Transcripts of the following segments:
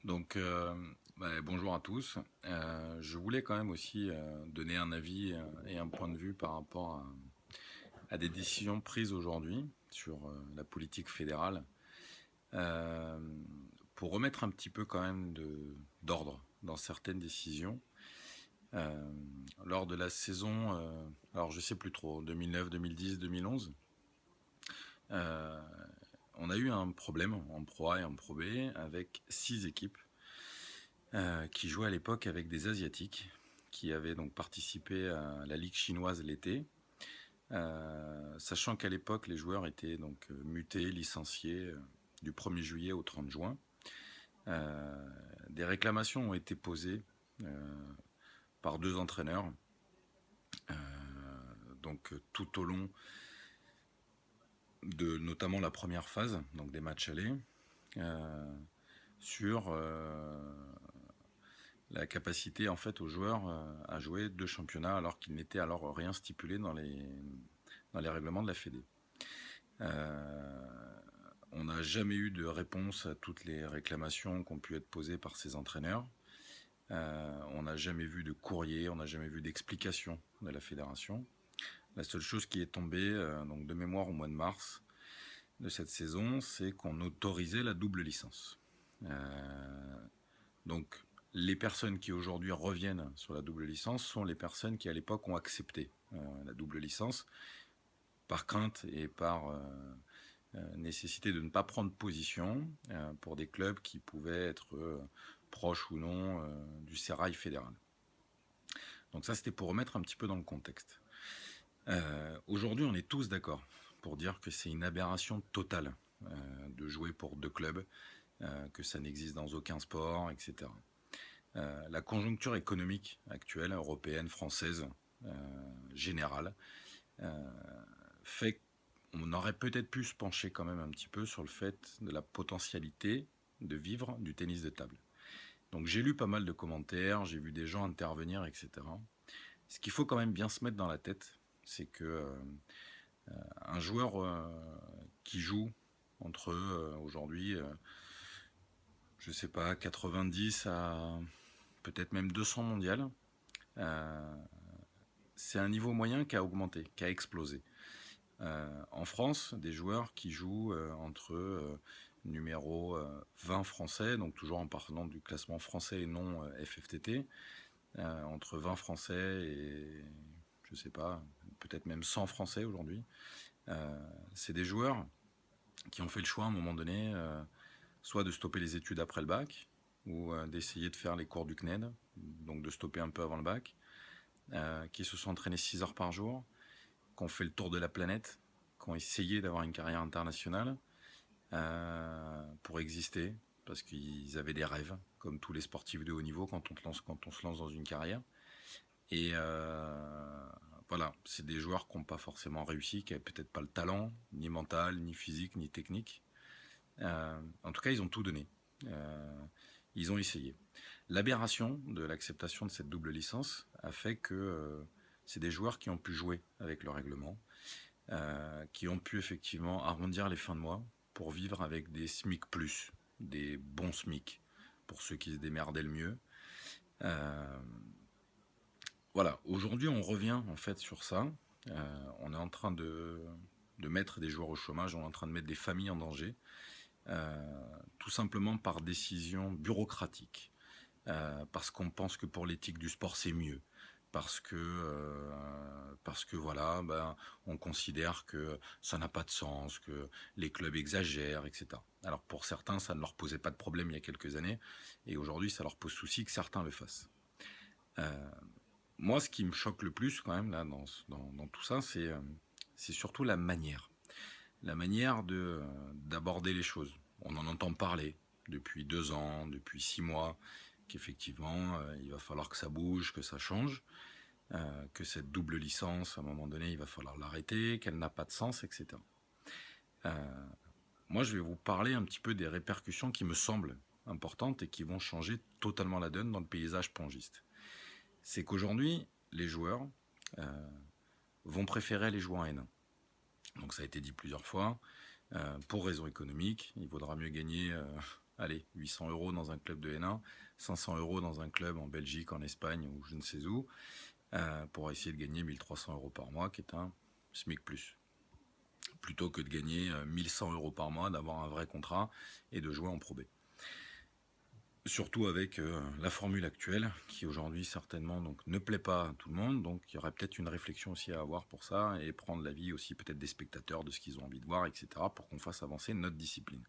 Bonjour à tous. Je voulais quand même aussi donner un avis et un point de vue par rapport à des décisions prises aujourd'hui sur la politique fédérale, euh, pour remettre un petit peu quand même d'ordre dans certaines décisions. Euh, Lors de la saison, alors je sais plus trop, 2009, 2010, 2011, euh, on a eu un problème en Pro A et en Pro B avec 6 équipes qui jouait à l'époque avec des Asiatiques qui avaient donc participé à la Ligue chinoise l'été, sachant qu'à l'époque les joueurs étaient donc mutés, licenciés du 1er juillet au 30 juin. Des réclamations ont été posées par 2 entraîneurs, tout au long de notamment la première phase, donc des matchs allés, euh, sur la capacité en fait aux joueurs à jouer 2 championnats alors qu'il n'était alors rien stipulé dans les règlements de la Fédé. On n'a jamais eu de réponse à toutes les réclamations qui ont pu être posées par ces entraîneurs. On n'a jamais vu de courrier, on n'a jamais vu d'explication de la fédération. La seule chose qui est tombée, donc de mémoire au mois de mars de cette saison, c'est qu'on autorisait la double licence. Donc les personnes qui aujourd'hui reviennent sur la double licence sont les personnes qui à l'époque ont accepté la double licence par crainte et par nécessité de ne pas prendre position pour des clubs qui pouvaient être proches ou non du sérail fédéral. Donc ça, c'était pour remettre un petit peu dans le contexte. Aujourd'hui, on est tous d'accord pour dire que c'est une aberration totale de jouer pour 2 clubs, que ça n'existe dans aucun sport, etc. La conjoncture économique actuelle, européenne, française, générale, fait qu'on aurait peut-être pu se pencher quand même un petit peu sur le fait de la potentialité de vivre du tennis de table. Donc j'ai lu pas mal de commentaires, j'ai vu des gens intervenir, etc. Ce qu'il faut quand même bien se mettre dans la tête, c'est que un joueur qui joue entre aujourd'hui, je sais pas, 90 à peut-être même 200 mondiales, euh, c'est un niveau moyen qui a augmenté, qui a explosé. En France, des joueurs qui jouent entre numéro 20 français, donc toujours en parlant du classement français et non FFTT, entre 20 français et je sais pas, peut-être même 100 français aujourd'hui. C'est des joueurs qui ont fait le choix à un moment donné, soit de stopper les études après le bac, ou d'essayer de faire les cours du CNED, donc de stopper un peu avant le bac, qui se sont entraînés 6 heures par jour, qui ont fait le tour de la planète, qui ont essayé d'avoir une carrière internationale pour exister, parce qu'ils avaient des rêves, comme tous les sportifs de haut niveau quand on se lance dans une carrière. Et voilà, c'est des joueurs qui n'ont pas forcément réussi, qui n'avaient peut-être pas le talent, ni mental, ni physique, ni technique. En tout cas, ils ont tout donné. Ils ont essayé. L'aberration de l'acceptation de cette double licence a fait que c'est des joueurs qui ont pu jouer avec le règlement, qui ont pu effectivement arrondir les fins de mois pour vivre avec des SMIC+, des bons SMIC, pour ceux qui se démerdaient le mieux. Voilà, aujourd'hui on revient en fait sur ça. On est en train de mettre des joueurs au chômage, on est en train de mettre des familles en danger, tout simplement par décision bureaucratique. Parce qu'on pense que pour l'éthique du sport c'est mieux, parce que voilà, on considère que ça n'a pas de sens, que les clubs exagèrent, etc. Alors pour certains ça ne leur posait pas de problème il y a quelques années, et aujourd'hui ça leur pose souci que certains le fassent. Moi, ce qui me choque le plus quand même là dans tout ça, c'est surtout la manière d'aborder les choses. On en entend parler depuis 2 ans, depuis 6 mois, qu'effectivement, il va falloir que ça bouge, que ça change, que cette double licence, à un moment donné, il va falloir l'arrêter, qu'elle n'a pas de sens, etc. Moi, je vais vous parler un petit peu des répercussions qui me semblent importantes et qui vont changer totalement la donne dans le paysage pongiste. C'est qu'aujourd'hui, les joueurs vont préférer aller jouer en N1. Donc ça a été dit plusieurs fois. Pour raison économique, il vaudra mieux gagner allez, 800 € dans un club de N1, 500 € dans un club en Belgique, en Espagne ou je ne sais où, pour essayer de gagner 1300 € par mois, qui est un SMIC+. Plutôt que de gagner 1100 € par mois, d'avoir un vrai contrat et de jouer en Pro B. Surtout avec la formule actuelle, qui aujourd'hui certainement donc, ne plaît pas à tout le monde, donc il y aurait peut-être une réflexion aussi à avoir pour ça, et prendre l'avis aussi peut-être des spectateurs, de ce qu'ils ont envie de voir, etc., pour qu'on fasse avancer notre discipline.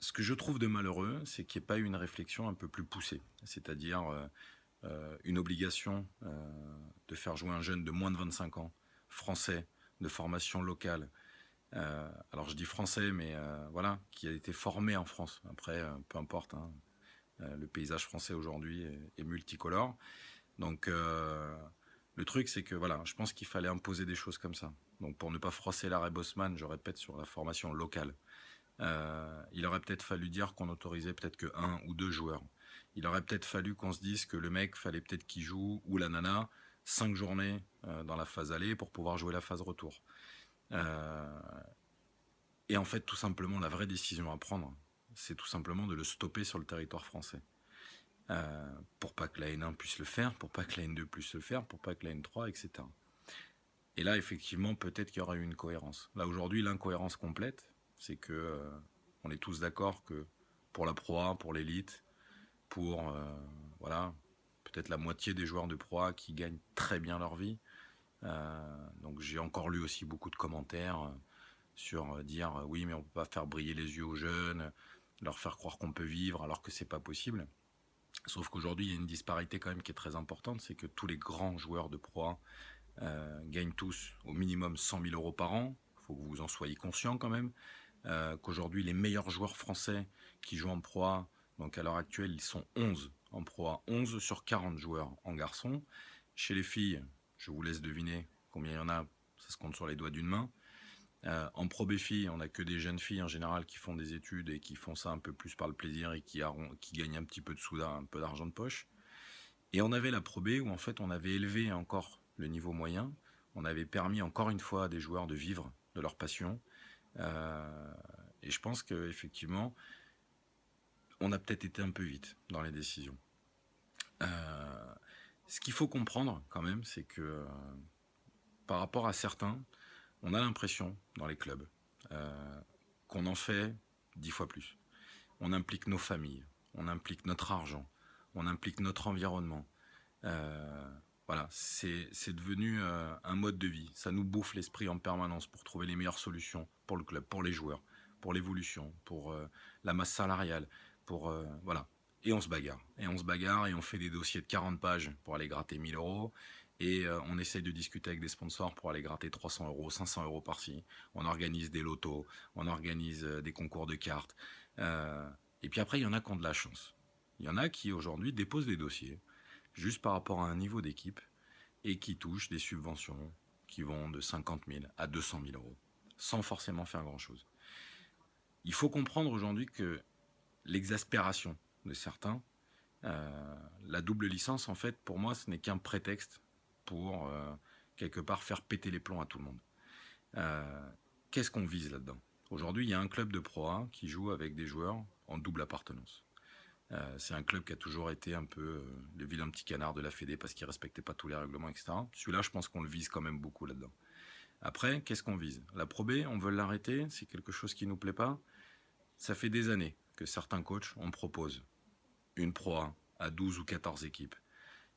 Ce que je trouve de malheureux, c'est qu'il n'y ait pas eu une réflexion un peu plus poussée, c'est-à-dire une obligation de faire jouer un jeune de moins de 25 ans, français, de formation locale. Alors je dis français, mais voilà, qui a été formé en France. Après, peu importe, hein, le paysage français aujourd'hui est multicolore. Donc le truc, c'est que voilà, je pense qu'il fallait imposer des choses comme ça. Donc pour ne pas froisser l'arrêt Bosman, je répète, sur la formation locale. Il aurait peut-être fallu dire qu'on autorisait peut-être que 1 ou 2 joueurs. Il aurait peut-être fallu qu'on se dise que le mec, fallait peut-être qu'il joue, ou la nana, 5 journées dans la phase aller pour pouvoir jouer la phase retour. Et en fait, tout simplement, la vraie décision à prendre, c'est tout simplement de le stopper sur le territoire français. Pour pas que la N1 puisse le faire, pour pas que la N2 puisse le faire, pour pas que la N3, etc. Et là, effectivement, peut-être qu'il y aura eu une cohérence. Là, aujourd'hui, l'incohérence complète, c'est que on est tous d'accord que pour la Pro A, pour l'élite, pour voilà, peut-être la moitié des joueurs de Pro A qui gagnent très bien leur vie. Donc j'ai encore lu aussi beaucoup de commentaires sur dire oui, mais on peut pas faire briller les yeux aux jeunes, leur faire croire qu'on peut vivre alors que c'est pas possible. Sauf qu'aujourd'hui, il y a une disparité quand même qui est très importante, c'est que tous les grands joueurs de Pro A gagnent tous au minimum 100 000 € par an. Il faut que vous en soyez conscient quand même. Qu'aujourd'hui, les meilleurs joueurs français qui jouent en Pro A, donc à l'heure actuelle, ils sont 11 en Pro A, 11 sur 40 joueurs en garçon. Chez les filles, je vous laisse deviner combien il y en a, ça se compte sur les doigts d'une main. En Pro B filles, on n'a que des jeunes filles en général qui font des études et qui font ça un peu plus par le plaisir et qui gagnent un petit peu de sous, un peu d'argent de poche. Et on avait la Pro B où en fait on avait élevé encore le niveau moyen, on avait permis encore une fois à des joueurs de vivre de leur passion. Et je pense qu'effectivement, on a peut-être été un peu vite dans les décisions. Ce qu'il faut comprendre quand même, c'est que par rapport à certains, on a l'impression dans les clubs qu'on en fait 10 fois plus. On implique nos familles, on implique notre argent, on implique notre environnement. Voilà, c'est devenu un mode de vie. Ça nous bouffe l'esprit en permanence pour trouver les meilleures solutions pour le club, pour les joueurs, pour l'évolution, pour la masse salariale, pour voilà. Et on se bagarre. Et on se bagarre et on fait des dossiers de 40 pages pour aller gratter 1000 €. Et on essaye de discuter avec des sponsors pour aller gratter 300 €, 500 € par-ci. On organise des lotos, on organise des concours de cartes. Et puis après, il y en a qui ont de la chance. Il y en a qui aujourd'hui déposent des dossiers juste par rapport à un niveau d'équipe et qui touchent des subventions qui vont de 50 000 à 200 000 € sans forcément faire grand-chose. Il faut comprendre aujourd'hui que l'exaspération de certains, la double licence, en fait, pour moi, ce n'est qu'un prétexte pour, quelque part, faire péter les plombs à tout le monde. Qu'est-ce qu'on vise là-dedans? Aujourd'hui, il y a un club de Pro A qui joue avec des joueurs en double appartenance. C'est un club qui a toujours été un peu le vilain petit canard de la Fédé parce qu'il ne respectait pas tous les règlements, etc. Celui-là, je pense qu'on le vise quand même beaucoup là-dedans. Après, qu'est-ce qu'on vise? La Pro B, on veut l'arrêter, c'est quelque chose qui ne nous plaît pas. Ça fait des années que certains coachs, on propose une Pro A à 12 ou 14 équipes,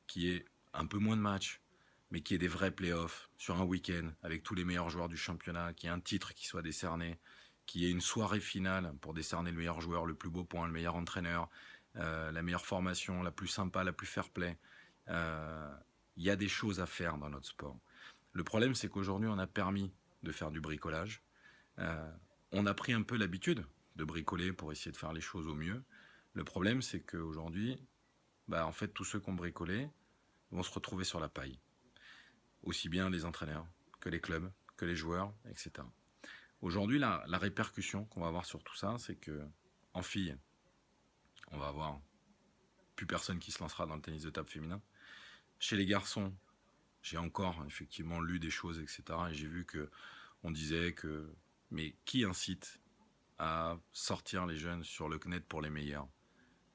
qui est un peu moins de matchs, mais qui est des vrais playoffs sur un week-end avec tous les meilleurs joueurs du championnat, qui ait un titre qui soit décerné, qui ait une soirée finale pour décerner le meilleur joueur, le plus beau point, le meilleur entraîneur, la meilleure formation, la plus sympa, la plus fair-play. Il y a des choses à faire dans notre sport. Le problème, c'est qu'aujourd'hui, on a permis de faire du bricolage. On a pris un peu l'habitude de bricoler pour essayer de faire les choses au mieux. Le problème, c'est qu'aujourd'hui, en fait, tous ceux qui ont bricolé vont se retrouver sur la paille. Aussi bien les entraîneurs que les clubs, que les joueurs, etc. Aujourd'hui, la répercussion qu'on va avoir sur tout ça, c'est que en filles, on va avoir plus personne qui se lancera dans le tennis de table féminin. Chez les garçons, j'ai encore effectivement lu des choses, etc. Et j'ai vu qu'on disait que, mais qui incite à sortir les jeunes sur le CNED pour les meilleurs.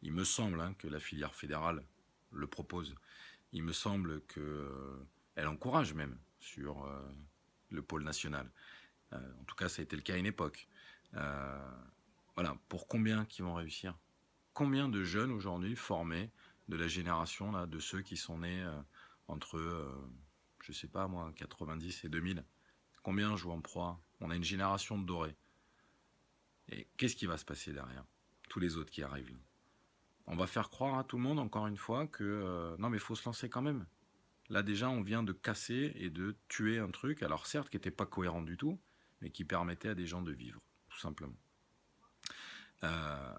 Il me semble que la filière fédérale le propose. Il me semble qu'elle encourage même sur le pôle national. En tout cas, ça a été le cas à une époque. Euh, voilà, pour combien qui vont réussir? Combien de jeunes aujourd'hui formés de la génération là, de ceux qui sont nés entre, je sais pas moi, 90 et 2000? Combien jouent en proie? On a une génération de dorés. Et qu'est-ce qui va se passer derrière? Tous les autres qui arrivent là. On va faire croire à tout le monde, encore une fois, que non, mais il faut se lancer quand même. Là, déjà, on vient de casser et de tuer un truc, alors certes, qui n'était pas cohérent du tout, mais qui permettait à des gens de vivre, tout simplement. Euh,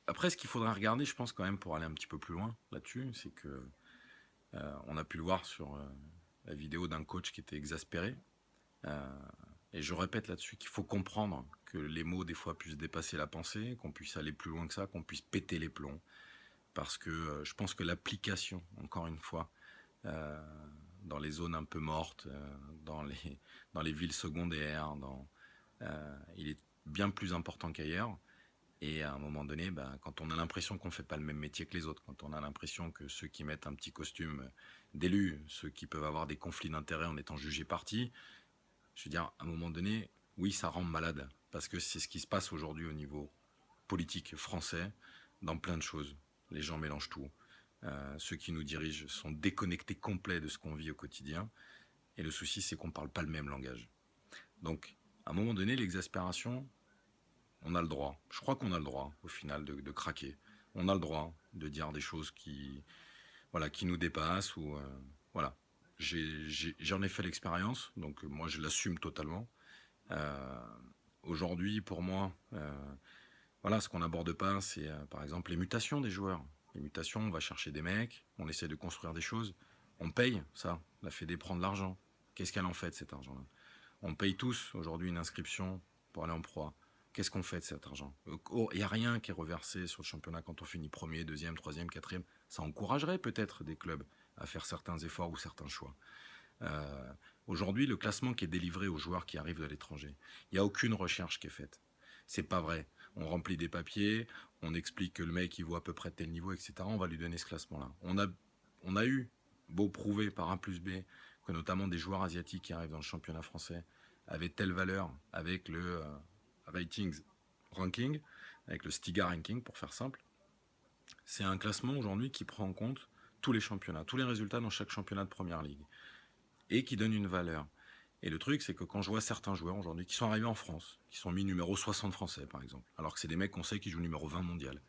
Après, ce qu'il faudra regarder, je pense, quand même, pour aller un petit peu plus loin là-dessus, c'est que on a pu le voir sur la vidéo d'un coach qui était exaspéré. Euh, et je répète là-dessus qu'il faut comprendre que les mots, des fois, puissent dépasser la pensée, qu'on puisse aller plus loin que ça, qu'on puisse péter les plombs. Parce que je pense que l'application, encore une fois, euh, dans les zones un peu mortes, dans les villes secondaires, il est bien plus important qu'ailleurs. Et à un moment donné, quand on a l'impression qu'on ne fait pas le même métier que les autres, quand on a l'impression que ceux qui mettent un petit costume d'élu, ceux qui peuvent avoir des conflits d'intérêts en étant jugés partis, je veux dire, à un moment donné, oui, ça rend malade. Parce que c'est ce qui se passe aujourd'hui au niveau politique français, dans plein de choses. Les gens mélangent tout. Ceux qui nous dirigent sont déconnectés complets de ce qu'on vit au quotidien. Et le souci, c'est qu'on ne parle pas le même langage. Donc, à un moment donné, l'exaspération, on a le droit. Je crois qu'on a le droit, au final, de craquer. On a le droit de dire des choses voilà, qui nous dépassent. Voilà. J'en ai fait l'expérience, donc moi, je l'assume totalement. Euh, Aujourd'hui, pour moi, voilà, ce qu'on n'aborde pas, c'est par exemple les mutations des joueurs. Les mutations, on va chercher des mecs, on essaie de construire des choses, on paye ça, la Fédé prend de l'argent. Qu'est-ce qu'elle en fait de cet argent-là? On paye tous aujourd'hui une inscription pour aller en proie. Qu'est-ce qu'on fait de cet argent? Il n'y a rien qui est reversé sur le championnat quand on finit premier, deuxième, troisième, quatrième. Ça encouragerait peut-être des clubs à faire certains efforts ou certains choix. Euh, Aujourd'hui, le classement qui est délivré aux joueurs qui arrivent de l'étranger, il n'y a aucune recherche qui est faite. C'est pas vrai. On remplit des papiers, on explique que le mec il vaut à peu près tel niveau, etc. On va lui donner ce classement-là. On a eu beau prouver par A plus B que notamment des joueurs asiatiques qui arrivent dans le championnat français avaient telle valeur avec le ratings ranking, avec le Stiga ranking pour faire simple. C'est un classement aujourd'hui qui prend en compte tous les championnats, tous les résultats dans chaque championnat de première ligue et qui donne une valeur. Et le truc, c'est que quand je vois certains joueurs aujourd'hui qui sont arrivés en France, qui sont mis numéro 60 français par exemple, alors que c'est des mecs qu'on sait qui jouent numéro 20 mondial,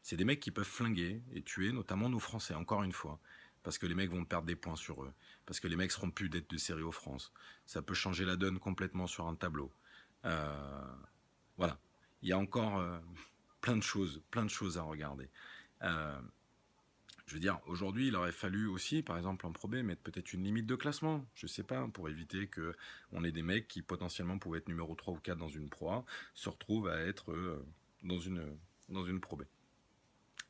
c'est des mecs qui peuvent flinguer et tuer notamment nos Français, encore une fois, parce que les mecs vont perdre des points sur eux, parce que les mecs seront plus d'être de série aux France. Ça peut changer la donne complètement sur un tableau. Euh, voilà. Il y a encore plein de choses à regarder. Euh, je veux dire, aujourd'hui, il aurait fallu aussi, par exemple en Pro B, mettre peut-être une limite de classement, je sais pas, pour éviter que on ait des mecs qui potentiellement pouvaient être numéro 3 ou 4 dans une Pro A, se retrouvent à être dans une Pro B.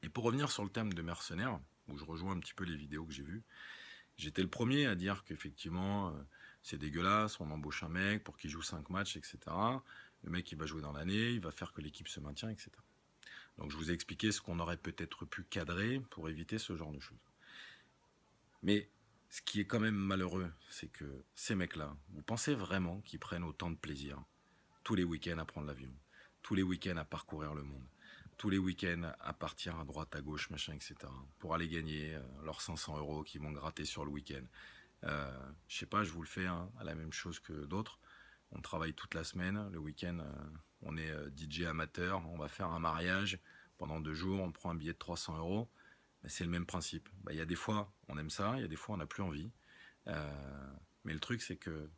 Et pour revenir sur le thème de mercenaires, où je rejoins un petit peu les vidéos que j'ai vues, j'étais le premier à dire qu'effectivement, c'est dégueulasse, on embauche un mec pour qu'il joue 5 matchs, etc. Le mec, il va jouer dans l'année, il va faire que l'équipe se maintient, etc. Donc je vous ai expliqué ce qu'on aurait peut-être pu cadrer pour éviter ce genre de choses. Mais ce qui est quand même malheureux, c'est que ces mecs-là, vous pensez vraiment qu'ils prennent autant de plaisir tous les week-ends à prendre l'avion, tous les week-ends à parcourir le monde, tous les week-ends à partir à droite, à gauche, machin, etc. pour aller gagner leurs 500 euros qu'ils vont gratter sur le week-end. Je sais pas, je vous le fais à la même chose que d'autres. On travaille toute la semaine, le week-end, on est DJ amateur, on va faire un mariage pendant 2 jours, on prend un billet de 300 euros. C'est le même principe. Il y a des fois, on aime ça, il y a des fois, on n'a plus envie. Mais le truc, c'est que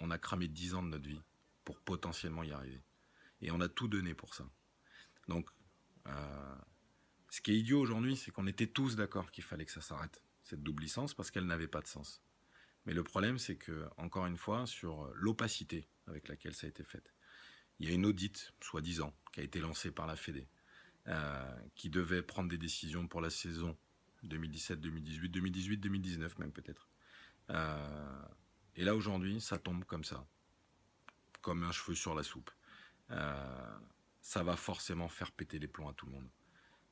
on a cramé 10 ans de notre vie pour potentiellement y arriver. Et on a tout donné pour ça. Donc, ce qui est idiot aujourd'hui, c'est qu'on était tous d'accord qu'il fallait que ça s'arrête, cette double licence, parce qu'elle n'avait pas de sens. Mais le problème, c'est que, encore une fois, sur l'opacité avec laquelle ça a été fait, il y a une audite, soi-disant, qui a été lancée par la Fédé, qui devait prendre des décisions pour la saison 2017, 2018, 2018, 2019 même peut-être. Et là aujourd'hui, ça tombe comme ça, comme un cheveu sur la soupe. ça va forcément faire péter les plombs à tout le monde.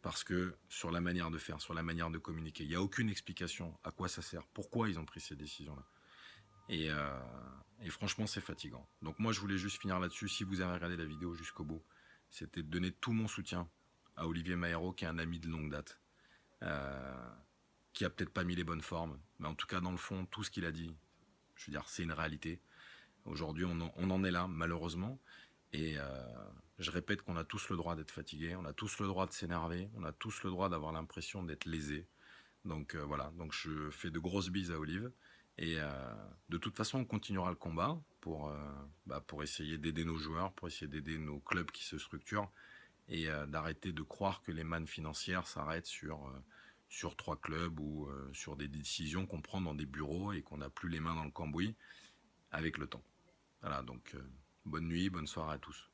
Parce que sur la manière de faire, sur la manière de communiquer, il n'y a aucune explication à quoi ça sert, pourquoi ils ont pris ces décisions-là. Et, euh, et franchement, c'est fatigant. Donc moi, je voulais juste finir là-dessus. Si vous avez regardé la vidéo jusqu'au bout, c'était de donner tout mon soutien à Olivier Mahéro, qui est un ami de longue date, euh, qui a peut-être pas mis les bonnes formes, mais en tout cas, dans le fond, tout ce qu'il a dit, je veux dire, c'est une réalité. Aujourd'hui, on en est là, malheureusement. Et je répète qu'on a tous le droit d'être fatigué, on a tous le droit de s'énerver, on a tous le droit d'avoir l'impression d'être lésé. Donc voilà, donc je fais de grosses bises à Olive. Et de toute façon, on continuera le combat pour essayer d'aider nos joueurs, pour essayer d'aider nos clubs qui se structurent et d'arrêter de croire que les mannes financières s'arrêtent sur 3 clubs ou sur des décisions qu'on prend dans des bureaux et qu'on n'a plus les mains dans le cambouis avec le temps. Voilà, donc bonne nuit, bonne soirée à tous.